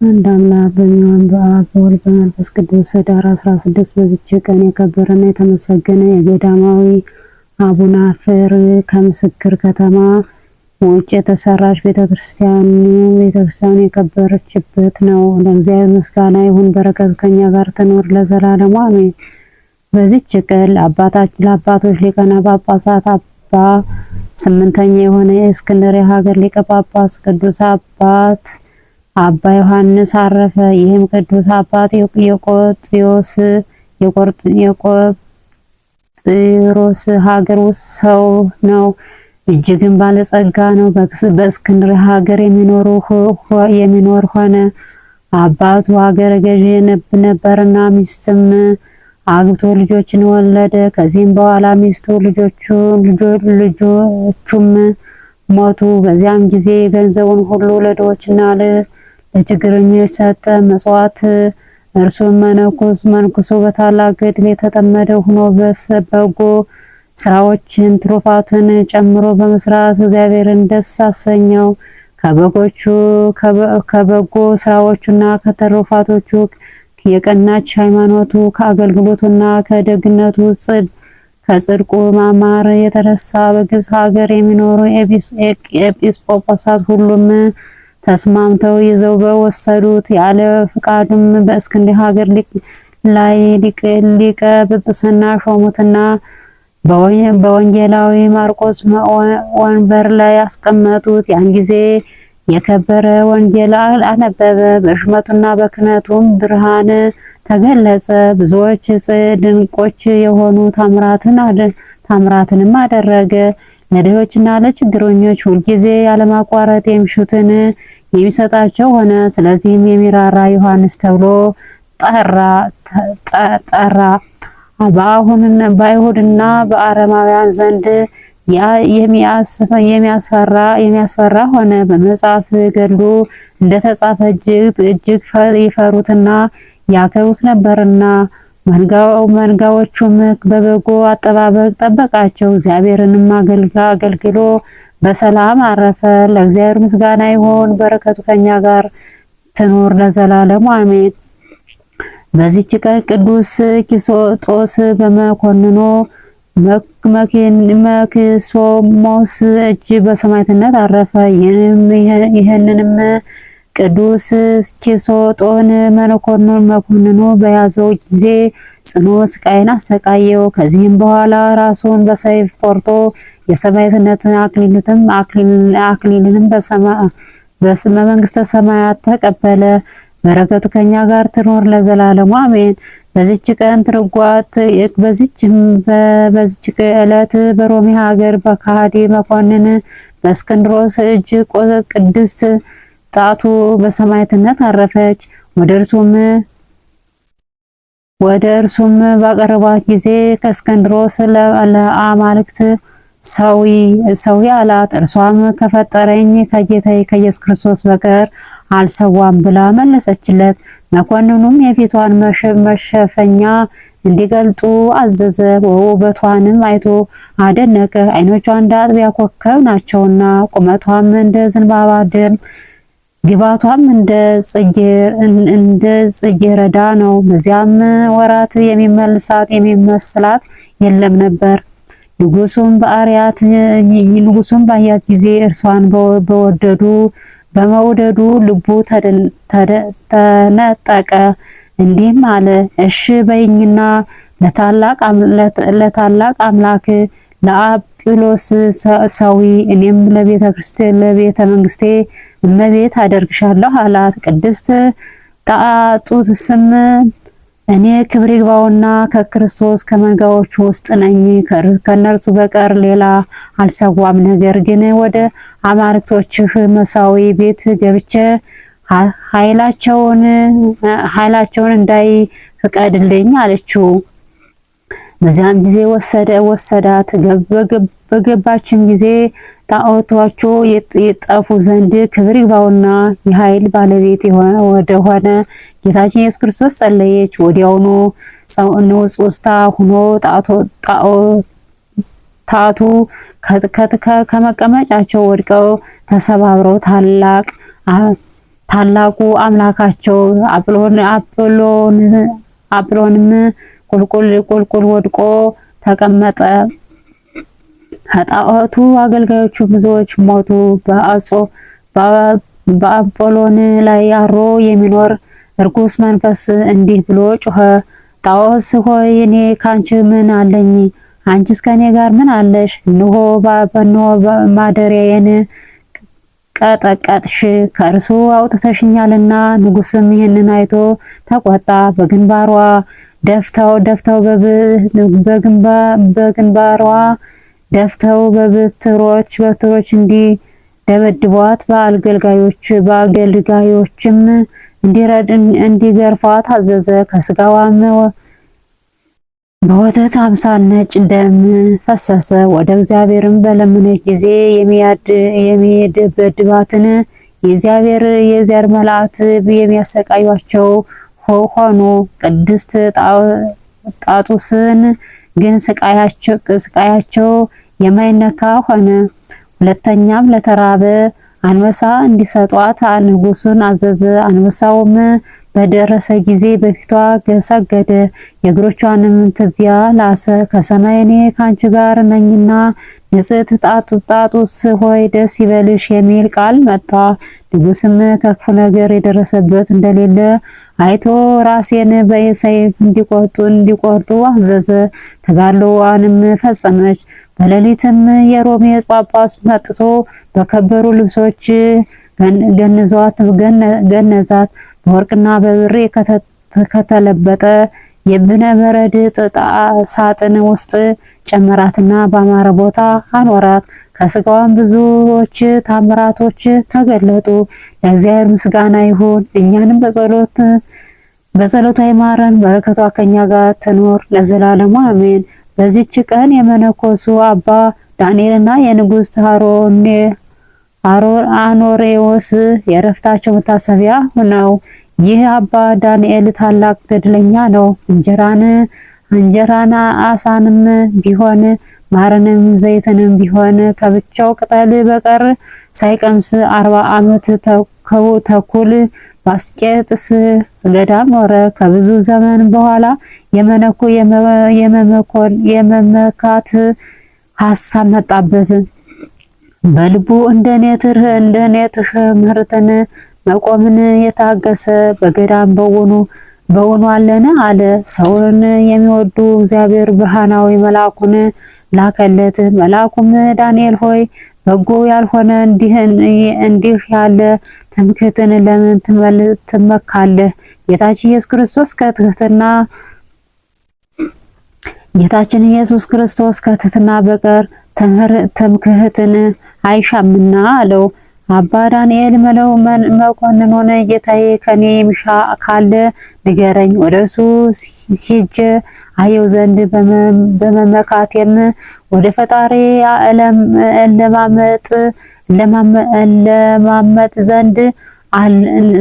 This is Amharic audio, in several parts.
አንድ አምላክ በሚሆን በአብ በወልድ በመንፈስ ቅዱስ ኅዳር 16 በዚች ቀን የከበረና የተመሰገነ የገዳማዊ አቡነ አፍር ከምስክር ከተማ ውጭ የተሰራች ቤተክርስቲያን የከበረችበት ነው። ለእግዚአብሔር ምስጋና ይሁን፣ በረከቱ ከኛ ጋር ትኖር ለዘላለሙ አሜን። በዚች ቀን ለአባቶች ሊቃነ ጳጳሳት አባ ስምንተኛ የሆነ የእስክንድርያ ሀገር ሊቀ ጳጳስ ቅዱስ አባት አባ ዮሐንስ አረፈ። ይህም ቅዱስ አባት የቆጵሮስ ሀገር ውስጥ ሰው ነው። እጅግም ባለጸጋ ነው። በእስክንድርያ ሀገር የሚኖር ሆነ። አባቱ ሀገረ ገዢ ነበርና ሚስትም አግብቶ ልጆችን ወለደ። ከዚህም በኋላ ሚስቱ ልጆቹም ሞቱ። በዚያም ጊዜ ገንዘቡን ሁሉ ለድሆችና ለችግረኞች ሰጠ። መስዋዕት እርሱም መንኩሶ በታላቅ ገድል የተጠመደ ሆኖ በጎ ስራዎችን ትሩፋትን ጨምሮ በመስራት እግዚአብሔርን ደስ አሰኘው። ከበጎ ስራዎቹና ከትሩፋቶቹ የቀናች ሃይማኖቱ ከአገልግሎቱና ከደግነቱ ከጽድቁ ማማር የተነሳ በግብፅ ሀገር የሚኖሩ ኤጲስቆጶሳት ሁሉም ተስማምተው ይዘው በወሰዱት። ያለ ፍቃዱም በእስክንድርያ ሀገር ላይ ሊቀ ጵጵስና ሾሙትና በወንጌላዊ ማርቆስ ወንበር ላይ ያስቀመጡት። ያን ጊዜ የከበረ ወንጌል አነበበ። በሹመቱና በክህነቱም ብርሃን ተገለጸ። ብዙዎች ድንቆች የሆኑ ታምራትንም አደረገ። ለድሆችና ለችግረኞች ሁልጊዜ ያለማቋረጥ የሚሹትን የሚሰጣቸው ሆነ። ስለዚህም የሚራራ ዮሐንስ ተብሎ ጠራ። በአይሁድና በአረማውያን ዘንድ የሚያስፈራ ሆነ። በመጽሐፍ ገድሉ እንደተጻፈ እጅግ ይፈሩትና ያከብሩት ነበርና መንጋዎቹም በበጎ አጠባበቅ ጠበቃቸው። እግዚአብሔርንም አገልግሎ በሰላም አረፈ። ለእግዚአብሔር ምስጋና ይሁን፣ በረከቱ ከኛ ጋር ትኖር ለዘላለሙ አሜን። በዚች ቀን ቅዱስ ኪሶጦስ በመኮንኖ መክሶሞስ እጅ በሰማዕትነት አረፈ። ይህንንም ቅዱስ ኪሶጦን መኮንኑ በያዘው ጊዜ ጽኑ ስቃይን አሰቃየው። ከዚህም በኋላ ራሱን በሰይፍ ቆርጦ የሰማዕትነት አክሊልንም በመንግስተ ሰማያት ተቀበለ። በረከቱ ከኛ ጋር ትኖር ለዘላለሙ አሜን። በዚች ቀን ትርጓት በዚች ዕለት በሮሚ ሀገር በካሃዲ መኮንን በእስክንድሮስ እጅ ቅድስት ጣቱ በሰማዕትነት አረፈች። ወደ እርሱም ባቀረቧት ጊዜ ከእስክንድሮስ ለአማልክት ሰዊ አላት። እርሷም ከፈጠረኝ ከጌታዬ ከኢየሱስ ክርስቶስ በቀር አልሰዋም ብላ መለሰችለት። መኮንኑም የፊቷን መሸፈኛ እንዲገልጡ አዘዘ። ውበቷንም አይቶ አደነቀ። ዓይኖቿ እንደ አጥቢያ ኮከብ ናቸውና፣ ቁመቷም እንደ ዘንባባ ደም፣ ግባቷም እንደ ጽጌረዳ ነው። በዚያም ወራት የሚመስላት የለም ነበር። ንጉሱም ባያት ጊዜ እርሷን በመውደዱ ልቡ ተነጠቀ። እንዲህም አለ፣ እሺ በይኝና ለታላቅ አምላክ ለአጵሎስ ሰዊ፣ እኔም ለቤተ መንግስቴ እመቤት አደርግሻለሁ አላት። ቅድስት ጣጡስም እኔ ክብር ይግባውና ከክርስቶስ ከመንጋዎቹ ውስጥ ነኝ፣ ከነርሱ በቀር ሌላ አልሰዋም። ነገር ግን ወደ አማልክቶችህ መሳዊ ቤት ገብቼ ኃይላቸውን እንዳይ ፍቀድልኝ አለችው። በዚያም ጊዜ ወሰዳት። በገባችም ጊዜ ጣዖቶቹ የጠፉ ዘንድ ክብር ይግባውና የኃይል ባለቤት ወደሆነ ጌታችን ኢየሱስ ክርስቶስ ጸለየች። ወዲያውኑ ንውጽውጽታ ሆኖ ጣዖታቱ ከመቀመጫቸው ወድቀው ተሰባብረው ታላቁ አምላካቸው አጵሎንም ቁልቁል ወድቆ ተቀመጠ። ከጣዖቱ አገልጋዮቹ ብዙዎች ሞቱ። በአጵሎን ላይ አድሮ የሚኖር እርኩስ መንፈስ እንዲህ ብሎ ጮኸ፣ ጣዖስ ሆይ እኔ ካንቺ ምን አለኝ? አንቺስ ከኔ ጋር ምን አለሽ? እነሆ ማደሪያዬን ቀጠቀጥሽ፣ ከእርሱ አውጥተሽኛልና። ንጉሥም ይህንን አይቶ ተቆጣ። በግንባሯ ደፍተው በበትሮች እንዲደበድቧት በአገልጋዮችም እንዲገርፏት አዘዘ። ከስጋዋም በወተት አምሳል ነጭ ደም ፈሰሰ። ወደ እግዚአብሔርም በለመነች ጊዜ የሚደበድባትን የእግዚአብሔር መላእክት የሚያሰቃዩአቸው ሆኑ። ቅድስት ጣጡስን ግን ስቃያቸው የማይነካ ሆነ። ሁለተኛም ለተራበ አንበሳ እንዲሰጧት ንጉሡን አዘዘ። አንበሳውም በደረሰ ጊዜ በፊቷ ሰገደ፣ የእግሮቿንም ትቢያ ላሰ። ከሰማይ እኔ ካንቺ ጋር ነኝና ንጽሕት ጣጡስ ሆይ ደስ ይበልሽ የሚል ቃል መጣ። ንጉሥም ከክፉ ነገር የደረሰበት እንደሌለ አይቶ ራሴን በሰይፍ እንዲቆርጡ አዘዘ። ተጋድሎዋንም ፈጸመች። በሌሊትም የሮሜ ጳጳስ መጥቶ በከበሩ ልብሶች ገነዛት። በወርቅና በብር ከተለበጠ የእብነ በረድ ሳጥን ውስጥ ጨመራትና ባማረ ቦታ አኖራት። ከስጋዋም ብዙዎች ታምራቶች ተገለጡ። ለእግዚአብሔር ምስጋና ይሁን፣ እኛንም በጸሎቷ ይማረን፣ በረከቷ ከኛ ጋር ትኖር ለዘላለሙ አሜን። በዚች ቀን የመነኮሱ አባ ዳንኤልና የንጉሥ አኖሬዎስ የዕረፍታቸው መታሰቢያ ነው። ይህ አባ ዳንኤል ታላቅ ገድለኛ ነው። እንጀራን አሳንም ቢሆን ማርንም ዘይትንም ቢሆን ከብቻው ቅጠል በቀር ሳይቀምስ 40 ዓመት ተኩል በአስቄጥስ ገዳም ኖረ። ከብዙ ዘመን በኋላ የመመካት ሀሳብ መጣበት። በልቡ እንደኔ ትምህርትን መቆምን የታገሰ በገዳም በውኑ አለን አለ። ሰውን የሚወዱ እግዚአብሔር ብርሃናዊ መልአኩን ላከለት። መልአኩም ዳንኤል ሆይ በጎ ያልሆነ እንዲህ ያለ ትምክህትን ለምን ትመካለህ? ጌታችን ኢየሱስ ክርስቶስ ከትህትና በቀር ትምክህትን አይሻምና አለው። አባ ዳንኤል መኮንን ሆነ ጌታዬ ከኔ የሚሻ ካለ ንገረኝ፣ ወደ እርሱ ሂጄ አየው ዘንድ በመመካቴም ወደ ፈጣሪ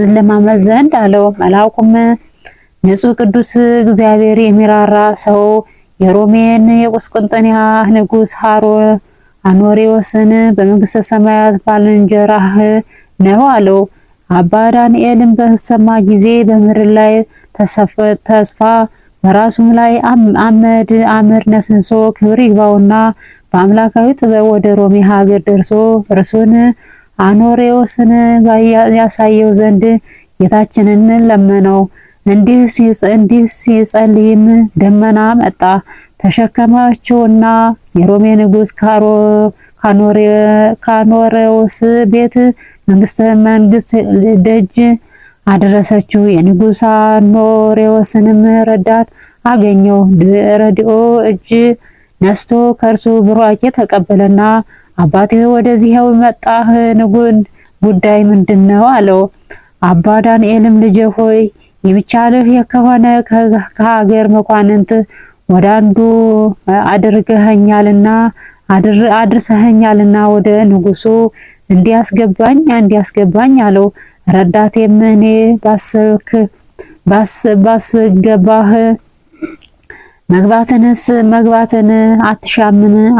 እለማመጥ ዘንድ አለው። መልአኩም ንጹሕ ቅዱስ እግዚአብሔር የሚራራ ሰው የሮሜን የቁስጥንጥንያ ንጉሥ አኖሬዎስን በመንግስተ ሰማያት ባልንጀራህ ነው አለው። አባ ዳንኤልም በሰማ ጊዜ በምድር ላይ ተስፋ በራሱም ላይ አመድ ነስንሶ ክብር ይግባውና በአምላካዊ ጥበብ ወደ ሮሜ ሀገር ደርሶ እርሱን አኖሬዎስን ያሳየው ዘንድ ጌታችንን ለመነው። እንዲህ ሲጸልይም ደመና መጣ፣ ተሸከማቸውና የሮሜ ንጉሥ ካኖሬዎስ ቤት መንግስት ደጅ አደረሰችው። የንጉሥ አኖሬዎስንም ረዳት አገኘው። ረድኦ እጅ ነስቶ ከእርሱ ቡራኬ ተቀበለና አባቴ ወደዚህው መጣህ ጉዳይ ምንድነው? አለው። አባ ዳንኤልም ልጄ ሆይ የሚቻልህ ከሆነ ከሀገር መኳንንት ወደ አንዱ አድርሰኸኛልና ወደ ንጉሱ እንዲያስገባኝ አለው። ረዳቴም እኔ ባስገባህ መግባትን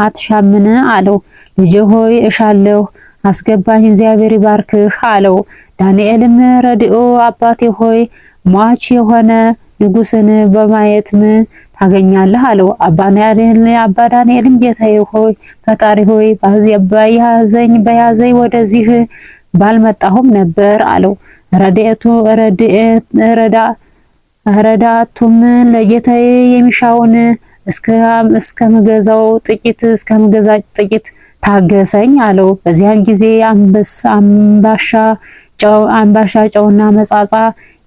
አትሻምን አለው። ልጄ ሆይ እሻለሁ አስገባኝ፣ እግዚአብሔር ይባርክህ አለው። ዳንኤልም ረድኦ አባቴ ሆይ ሟች የሆነ ንጉሥን በማየት ምን ታገኛለህ አለው። አባ ዳንኤልም ጌታዬ ሆይ ፈጣሪ ሆይ በያዘኝ ወደዚህ ባልመጣሁም ነበር አለው። ረዳቱም ለጌታዬ የሚሻውን እስከምገዛ ጥቂት ታገሰኝ አለው። በዚያን ጊዜ አምባሻ ጨውና መጻጻ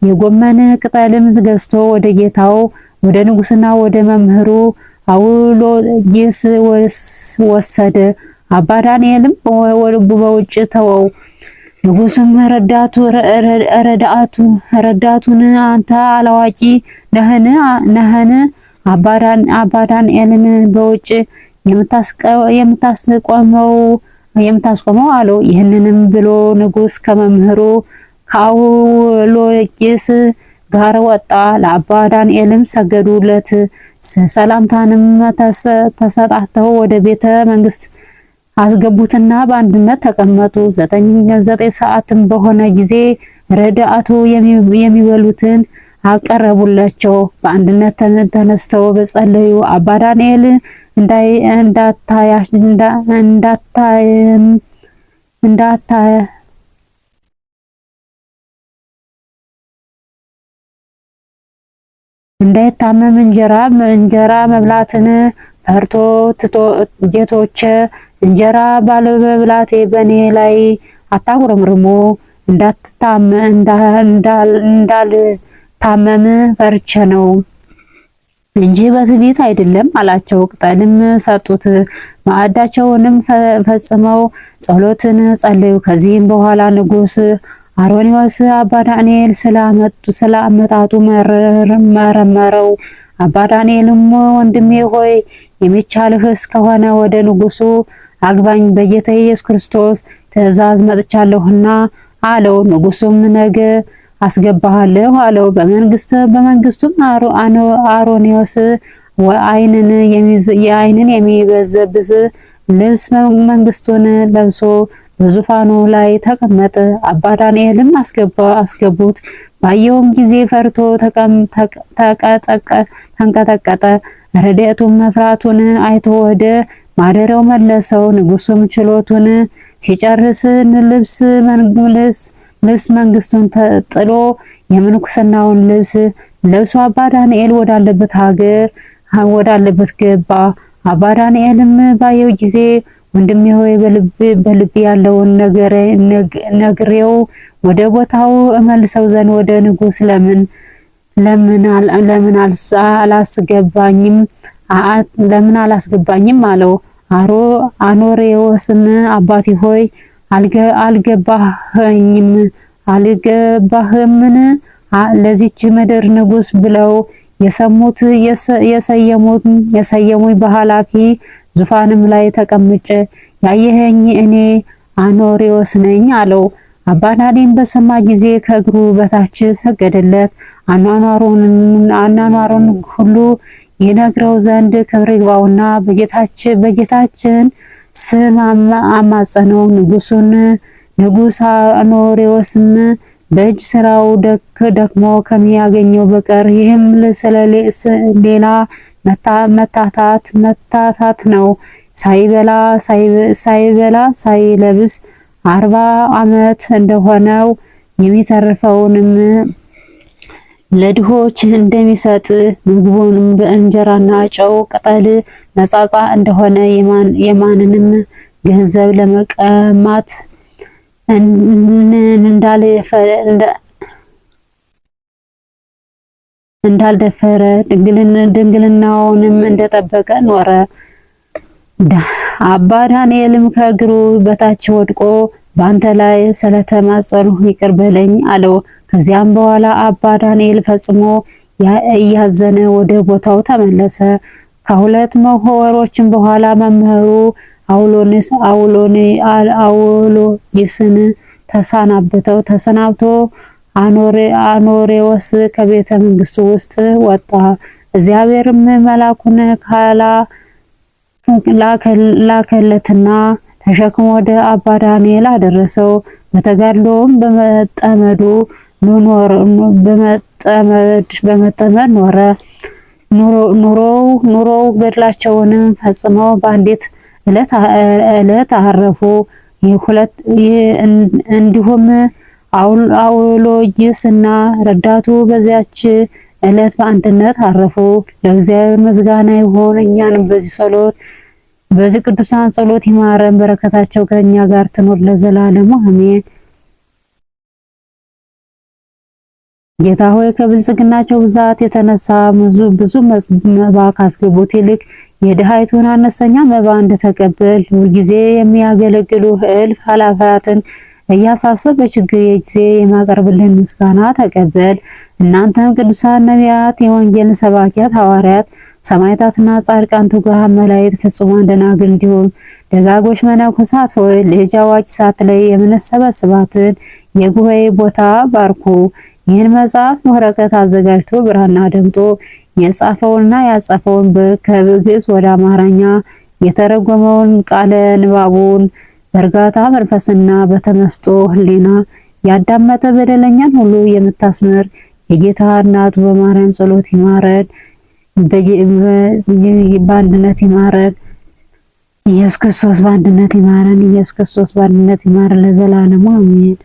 የጎመን ቅጠልም ገዝቶ ወደ ጌታው ወደ ንጉሥና ወደ መምህሩ አውሎጊስ ወሰደ። አባ ዳንኤልም በውጭ ተወው። ንጉሥም ረዳቱን አንተ አላዋቂ ነህን? አባ ዳንኤልን በውጭ የምታስቆመው አለው። ይህንንም ብሎ ንጉሥ ከመምህሩ ከአውሎጊስ ጋር ወጣ። ለአባ ዳንኤልም ሰገዱለት። ሰላምታንም ተሰጣተው ወደ ቤተ መንግስት አስገቡትና በአንድነት ተቀመጡ። 9 ሰዓትም በሆነ ጊዜ ረዳቱ የሚበሉትን አቀረቡላቸው። በአንድነት ተነስተው በጸለዩ። አባ ዳንኤል እንዳይታመም እንጀራ መብላትን ፈርቶ ጌቶቼ እንጀራ ባለመብላቴ በእኔ ላይ አታጉረምርሙ፣ እንዳልታመም ፈርቼ ነው እንጂ በትዕቢት አይደለም አላቸው። ቅጠልም ሰጡት። ማዕዳቸውንም ፈጽመው ጸሎትን ጸለዩ። ከዚህም በኋላ ንጉሥ አርዮስስ አባ ዳንኤል ስለ አመጣጡ መረመረው። አባ ዳንኤልም ወንድሜ ሆይ የሚቻልህ እስከሆነ ወደ ንጉሡ አግባኝ፣ በጌታ ኢየሱስ ክርስቶስ ትእዛዝ መጥቻለሁና አለው። ንጉሡም ነገ አስገባሃለሁ አለው። በመንግስቱም አርዮስስ ዓይንን የሚበዘብዝ ልብስ መንግስቱን ለብሶ በዙፋኑ ላይ ተቀመጠ። አባ ዳንኤልም አስገቡት። ባየውም ጊዜ ፈርቶ ተንቀጠቀጠ። ረድኤቱም መፍራቱን አይቶ ወደ ማደሪያው መለሰው። ንጉሡም ችሎቱን ሲጨርስ ልብስ መንግስቱን ጥሎ የምንኩስናውን ልብስ ለብሶ አባ ዳንኤል ወዳለበት ገባ። አባ ዳንኤልም ባየው ጊዜ ወንድሜ ሆይ በልብ ያለውን ነግሬው ወደ ቦታው እመልሰው ዘንድ ወደ ንጉሥ ለምን አላስገባኝም አለው። አኖሬዎስም አባቴ ሆይ አልገባህምን? ለዚች ምድር ንጉሥ ብለው የሰየሙኝ በኃላፊ ዙፋንም ላይ ተቀምጬ ያየኸኝ እኔ አኖሬዎስ ነኝ አለው። አባ ዳንኤል በሰማ ጊዜ ከእግሩ በታች ሰገደለት። አኗኗሩን ሁሉ ይነግረው ዘንድ ክብር ይግባውና በጌታችን ስም አማጸነው። ንጉሥ አኖሬዎስም በእጅ ስራው ደክሞ ከሚያገኘው በቀር ይህም ሌላ መታታት ነው። ሳይበላ ሳይለብስ 40 ዓመት እንደሆነው የሚተርፈውንም ለድሆች እንደሚሰጥ ምግቡንም በእንጀራና ጨው ቅጠል መጻጻ እንደሆነ የማንንም ገንዘብ ለመቀማት እንዳልደፈረ ድንግልናውንም እንደጠበቀ ኖረ። አባ ዳንኤልም ከእግሩ በታች ወድቆ በአንተ ላይ ስለተማጸንሁ ይቅር በለኝ አለው። ከዚያም በኋላ አባ ዳንኤል ፈጽሞ እያዘነ ወደ ቦታው ተመለሰ። ከሁለት ወሮችም በኋላ መምህሩ አውሎጊስን ተሰናብቶ አኖሬዎስ ከቤተ መንግስቱ ውስጥ ወጣ። እግዚአብሔርም መልአኩን ላከለትና ተሸክሞ ወደ አባ ዳንኤል አደረሰው። በተጋድሎም በመጠመድ ኖረ። ኑሮው ገድላቸውንም ፈጽመው በአንዲት ዕለት አረፉ። እንዲሁም አውሎጊስ እና ረዳቱ በዚያች ዕለት በአንድነት አረፉ። ለእግዚአብሔር ምስጋና ይሁን። እኛንም በዚህ ቅዱሳን ጸሎት ይማረን። በረከታቸው ከእኛ ጋር ትኖር ለዘላለሙ አሜን። ጌታ ሆይ ከብልጽግናቸው ብዛት የተነሳ ብዙ መባ ካስገቡት ይልቅ የድሃይቱን አነስተኛ መባ እንደተቀበል ሁልጊዜ የሚያገለግሉ እልፍ አእላፋትን እያሳሰብ በችግር ጊዜ የማቀርብልን ምስጋና ተቀበል። እናንተም ቅዱሳን ነቢያት፣ የወንጌል ሰባኪያት ሐዋርያት፣ ሰማዕታትና ጻድቃን፣ ትጉሃን መላእክት፣ ፍጹማን ደናግል እንዲሁም ደጋጎች መነኮሳት ሆይ ልጅ አዋቂ ሳትለይ የምንሰበስባትን የጉባኤ ቦታ ባርኩ። ይህን መጽሐፍ ወረቀት አዘጋጅቶ ብራና ደምጦ የጻፈውንና ያጸፈውን ከግዕዝ ወደ አማርኛ የተረጎመውን ቃለ ንባቡን በእርጋታ መንፈስና በተመስጦ ሕሊና ያዳመጠ በደለኛን ሁሉ የምታስምር የጌታ እናቱ በማርያም ጸሎት ይማረን፣ በአንድነት ይማረን። ኢየሱስ ክርስቶስ በአንድነት ይማረን። ኢየሱስ ክርስቶስ በአንድነት ይማረን ለዘላለሙ አሜን።